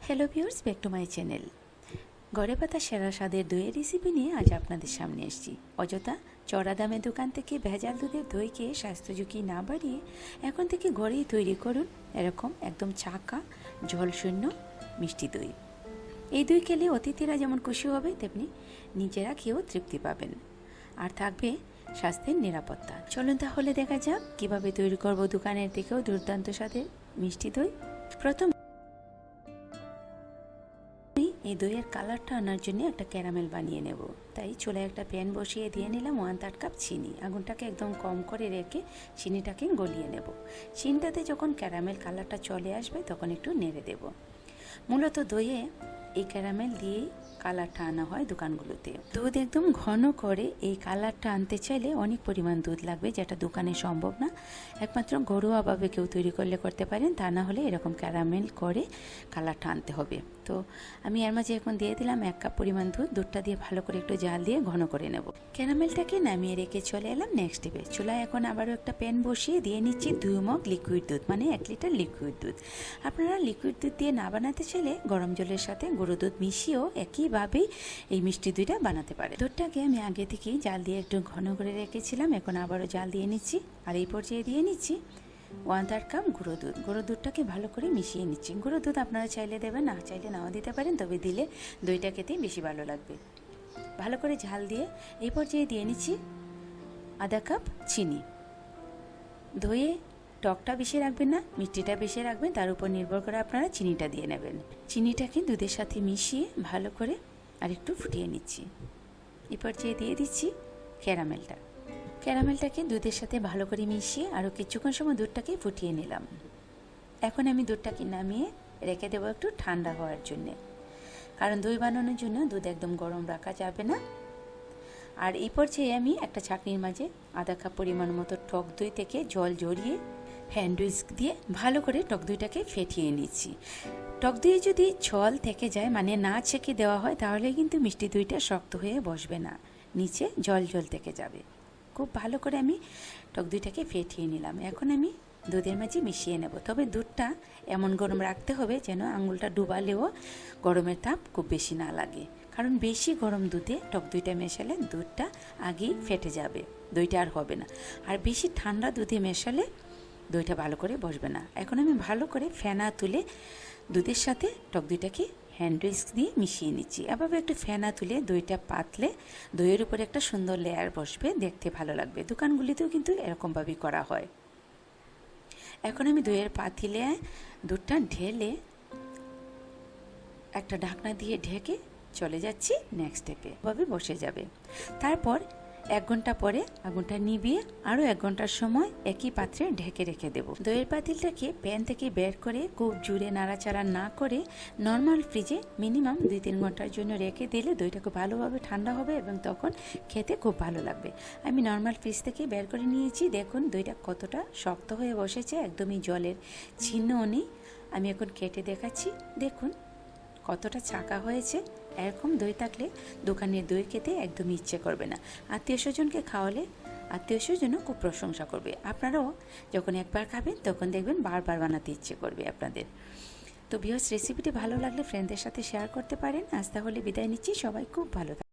Hello viewers, back to my channel. ঘরে পাতা সেরা স্বাদের দইয়ের রেসিপি নিয়ে আজ আপনাদের সামনে এসেছি। অযথা চড়া দামের দোকান থেকে ভেজাল দুধের দইকে স্বাস্থ্য ঝুঁকি না বাড়িয়ে এখন থেকে ঘরেই তৈরি করুন এরকম একদম চাকা জলশূন্য মিষ্টি দই। এই দই খেলে অতিথিরা যেমন খুশি হবে, তেমনি নিজেরা খেয়েও তৃপ্তি পাবেন, আর থাকবে স্বাস্থ্যের নিরাপত্তা। চলুন তাহলে দেখা যাক কীভাবে তৈরি করব দোকানের থেকেও দুর্দান্ত স্বাদের মিষ্টি দই। প্রথম এই দইয়ের কালারটা আনার জন্য একটা ক্যারামেল বানিয়ে নেব। তাই চুলায় একটা প্যান বসিয়ে দিয়ে নিলাম 1/3 কাপ চিনি। আগুনটাকে একদম কম করে রেখে চিনিটাকে গলিয়ে নেব। চিনিটাতে যখন ক্যারামেল কালারটা চলে আসবে তখন একটু নেড়ে দেব। মূলত দইয়ে এই ক্যারামেল দিয়েই কালারটা আনা হয় দোকানগুলোতে। দুধ একদম ঘন করে এই কালারটা আনতে চাইলে অনেক পরিমাণ দুধ লাগবে, যেটা দোকানে সম্ভব না। একমাত্র ঘরোয়াভাবে কেউ তৈরি করলে করতে পারেন, তা না হলে এরকম ক্যারামেল করে কালারটা আনতে হবে। তো আমি এর মাঝে এখন দিয়ে দিলাম 1 কাপ পরিমাণ দুধ। দুধটা দিয়ে ভালো করে একটু জাল দিয়ে ঘন করে নেব। ক্যারামেলটাকে নামিয়ে রেখে চলে এলাম নেক্সট স্টেপে। চুলায় এখন আবারও একটা প্যান বসিয়ে দিয়ে নিচ্ছি 2 মগ লিকুইড দুধ, মানে 1 লিটার লিকুইড দুধ। আপনারা লিকুইড দুধ দিয়ে না বানাতে চাইলে গরম জলের সাথে গুঁড়ো দুধ মিশিয়েও একইভাবেই এই মিষ্টি দইটা বানাতে পারে। দুধটাকে আমি আগে থেকেই জাল দিয়ে একটু ঘন করে রেখেছিলাম, এখন আবারও জাল দিয়ে নিচ্ছি। আর এই পর্যায়ে দিয়ে নিচ্ছি 1/3 কাপ গুঁড়ো দুধ। গুঁড়ো দুধটাকে ভালো করে মিশিয়ে নিচ্ছি। গুঁড়ো দুধ আপনারা চাইলে দেবেন, না চাইলে নাও দিতে পারেন, তবে দিলে দইটা খেতে বেশি ভালো লাগবে। ভালো করে ঝাল দিয়ে এই পর্যায়ে দিয়ে নিচ্ছি আধা কাপ চিনি। দইয়ে টকটা বেশি রাখবেন না, মিষ্টিটা বেশি রাখবেন, তার উপর নির্ভর করে আপনারা চিনিটা দিয়ে নেবেন। চিনিটাকে দুধের সাথে মিশিয়ে ভালো করে আর একটু ফুটিয়ে নিচ্ছি। এই পর্যায়ে দিয়ে দিচ্ছি ক্যারামেলটা। ক্যারামেলটাকে দুধের সাথে ভালো করে মিশিয়ে আরও কিছুক্ষণ সময় দুধটাকে ফুটিয়ে নিলাম। এখন আমি দুধটাকে নামিয়ে রেখে দেবো একটু ঠান্ডা হওয়ার জন্যে, কারণ দই বানানোর জন্য দুধ একদম গরম রাখা যাবে না। আর এই পর্যায়ে আমি একটা ছাঁকনির মাঝে আধা কাপ পরিমাণ মতো টক দই থেকে জল জড়িয়ে হ্যান্ড হুইস্ক দিয়ে ভালো করে টক দইটাকে ফেটিয়ে নিচ্ছি। টক দইয়ে যদি ছল থেকে যায়, মানে না ছেঁকে দেওয়া হয়, তাহলে কিন্তু মিষ্টি দইটা শক্ত হয়ে বসবে না, নিচে জল জল থেকে যাবে। খুব ভালো করে আমি টক দইটাকে ফেটিয়ে নিলাম। এখন আমি দুধের মাঝে মিশিয়ে নেব, তবে দুধটা এমন গরম রাখতে হবে যেন আঙুলটা ডুবালেও গরমের তাপ খুব বেশি না লাগে, কারণ বেশি গরম দুধে টক দইটা মেশালে দুধটা আগেই ফেটে যাবে, দইটা আর হবে না। আর বেশি ঠান্ডা দুধে মেশালে দইটা ভালো করে বসবে না। এখন আমি ভালো করে ফেনা তুলে দুধের সাথে টক দইটাকে হ্যান্ড হুইস্ক দিয়ে মিশিয়ে নিচ্ছি। এভাবে একটু ফেনা তুলে দইটা পাতলে দইয়ের উপরে একটা সুন্দর লেয়ার বসবে, দেখতে ভালো লাগবে। দোকানগুলিতেও কিন্তু এরকমভাবেই করা হয়। এখন আমি দইয়ের পাতিলে দুধটা ঢেলে একটা ঢাকনা দিয়ে ঢেকে চলে যাচ্ছি নেক্সট স্টেপে। এভাবে বসে যাবে। তারপর 1 ঘন্টা পরে আগুনটা নিভিয়ে আরও 1 ঘন্টার সময় একই পাত্রে ঢেকে রেখে দেব। দইয়ের পাতিলটাকে প্যান থেকে বের করে খুব জোরে নাড়াচাড়া না করে নর্মাল ফ্রিজে মিনিমাম 2-3 ঘন্টার জন্য রেখে দিলে দইটা খুব ভালোভাবে ঠান্ডা হবে এবং তখন খেতে খুব ভালো লাগবে। আমি নর্মাল ফ্রিজ থেকে বের করে নিয়েছি। দেখুন দইটা কতটা শক্ত হয়ে বসেছে, একদমই জলের চিহ্নও নেই। আমি এখন কেটে দেখাচ্ছি, দেখুন কতটা চাকা হয়েছে। এরকম দই থাকলে দোকানের দই খেতে একদমই ইচ্ছে করবে না। আত্মীয় স্বজনকে খাওয়ালে আত্মীয় স্বজনও খুব প্রশংসা করবে। আপনারাও যখন একবার খাবেন তখন দেখবেন বারবার বানাতে ইচ্ছে করবে আপনাদের। তো ভিউয়ার্স, রেসিপিটি ভালো লাগলে ফ্রেন্ডদের সাথে শেয়ার করতে পারেন। আজ তাহলে বিদায় নিচ্ছি, সবাই খুব ভালো থাকবেন।